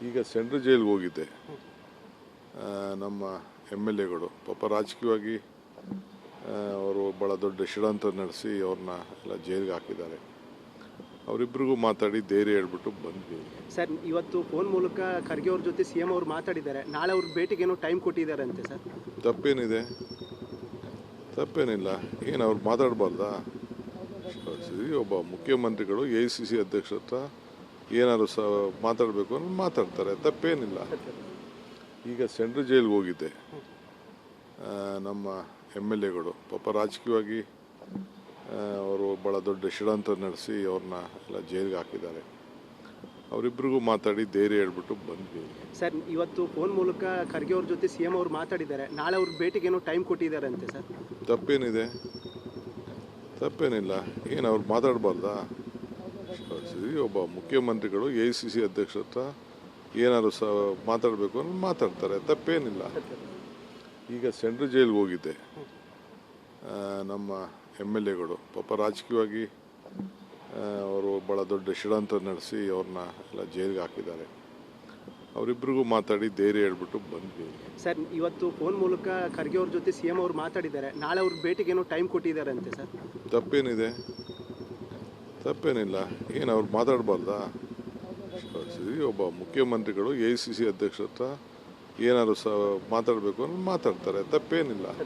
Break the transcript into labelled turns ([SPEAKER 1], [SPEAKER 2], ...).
[SPEAKER 1] ಈಗ ಸೆಂಟ್ರಲ್ ಜೈಲಿಗೆ ಹೋಗಿದ್ದೆ. ನಮ್ಮ MLAಗಳು ಪಾಪ ರಾಜಕೀಯವಾಗಿ ಅವರು ಭಾಳ ದೊಡ್ಡ ಷಡ್ಯಂತ್ರ ನಡೆಸಿ ಅವ್ರನ್ನ ಎಲ್ಲ ಜೈಲಿಗೆ ಹಾಕಿದ್ದಾರೆ. ಅವರಿಬ್ಬರಿಗೂ ಮಾತಾಡಿ ಧೈರ್ಯ ಹೇಳ್ಬಿಟ್ಟು ಬಂದ್ವಿ.
[SPEAKER 2] ಸರ್, ಇವತ್ತು ಫೋನ್ ಮೂಲಕ ಖರ್ಗೆ ಅವ್ರ ಜೊತೆ CM ಅವರು ಮಾತಾಡಿದ್ದಾರೆ. ನಾಳೆ ಅವ್ರ ಭೇಟಿಗೆ ಏನೋ ಟೈಮ್ ಕೊಟ್ಟಿದ್ದಾರೆ ಅಂತೆ ಸರ್.
[SPEAKER 1] ತಪ್ಪೇನಿದೆ? ತಪ್ಪೇನಿಲ್ಲ. ಏನು ಅವ್ರು ಮಾತಾಡಬಾರ್ದಾ? ಸರಿ, ಒಬ್ಬ ಮುಖ್ಯಮಂತ್ರಿಗಳು AICC ಅಧ್ಯಕ್ಷರ ಹತ್ರ ಏನಾದ್ರು ಮಾತಾಡಬೇಕು ಅಂದ್ರೆ ಮಾತಾಡ್ತಾರೆ, ತಪ್ಪೇನಿಲ್ಲ. ಈಗ ಸೆಂಟ್ರಲ್ ಜೈಲಿಗೆ ಹೋಗಿದ್ದೆ. ನಮ್ಮ MLAಗಳು ಪಾಪ ರಾಜಕೀಯವಾಗಿ ಅವರು ಭಾಳ ದೊಡ್ಡ ಷಡ್ಯಂತ್ರ ನಡೆಸಿ ಅವ್ರನ್ನ ಎಲ್ಲ ಜೈಲಿಗೆ ಹಾಕಿದ್ದಾರೆ. ಅವರಿಬ್ಬರಿಗೂ ಮಾತಾಡಿ ಧೈರ್ಯ ಹೇಳ್ಬಿಟ್ಟು ಬಂದ್ವಿ.
[SPEAKER 2] ಸರ್, ಇವತ್ತು ಫೋನ್ ಮೂಲಕ ಖರ್ಗೆ ಅವ್ರ ಜೊತೆ CM ಅವರು ಮಾತಾಡಿದ್ದಾರೆ. ನಾಳೆ ಅವ್ರ ಭೇಟಿಗೆ ಏನೋ ಟೈಮ್ ಕೊಟ್ಟಿದ್ದಾರೆ ಅಂತೆ ಸರ್.
[SPEAKER 1] ತಪ್ಪೇನಿದೆ? ತಪ್ಪೇನಿಲ್ಲ. ಏನು ಅವ್ರು ಮಾತಾಡಬಾರ್ದಾ? ಸರಿ, ಒಬ್ಬ ಮುಖ್ಯಮಂತ್ರಿಗಳು AICC ಅಧ್ಯಕ್ಷರ ಹತ್ರ ಏನಾದ್ರು ಮಾತಾಡಬೇಕು ಅಂದ್ರೆ ಮಾತಾಡ್ತಾರೆ, ತಪ್ಪೇನಿಲ್ಲ. ಈಗ ಸೆಂಟ್ರಲ್ ಜೈಲಿಗೆ ಹೋಗಿದ್ದೆ. ನಮ್ಮ MLAಗಳು ಪಾಪ ರಾಜಕೀಯವಾಗಿ ಅವರು ಭಾಳ ದೊಡ್ಡ ಷಡ್ಯಂತ್ರ ನಡೆಸಿ ಅವ್ರನ್ನ ಎಲ್ಲ ಜೈಲಿಗೆ ಹಾಕಿದ್ದಾರೆ. ಅವರಿಬ್ಬರಿಗೂ ಮಾತಾಡಿ ಧೈರ್ಯ ಹೇಳ್ಬಿಟ್ಟು ಬಂದ್ವಿ.
[SPEAKER 2] ಸರ್, ಇವತ್ತು ಫೋನ್ ಮೂಲಕ ಖರ್ಗೆ ಅವ್ರ ಜೊತೆ CM ಅವರು ಮಾತಾಡಿದ್ದಾರೆ. ನಾಳೆ ಅವ್ರ ಭೇಟಿಗೆ ಏನೋ ಟೈಮ್ ಕೊಟ್ಟಿದ್ದಾರೆ ಅಂತೆ ಸರ್.
[SPEAKER 1] ತಪ್ಪೇನಿದೆ? ತಪ್ಪೇನಿಲ್ಲ. ಏನು ಅವ್ರು ಮಾತಾಡಬಾರ್ದಾ? ಸರಿ, ಒಬ್ಬ ಮುಖ್ಯಮಂತ್ರಿಗಳು AICC ಅಧ್ಯಕ್ಷರ ಹತ್ರ ಏನಾದ್ರು ಮಾತಾಡಬೇಕು ಅಂದ್ರೆ ಮಾತಾಡ್ತಾರೆ, ತಪ್ಪೇನಿಲ್ಲ.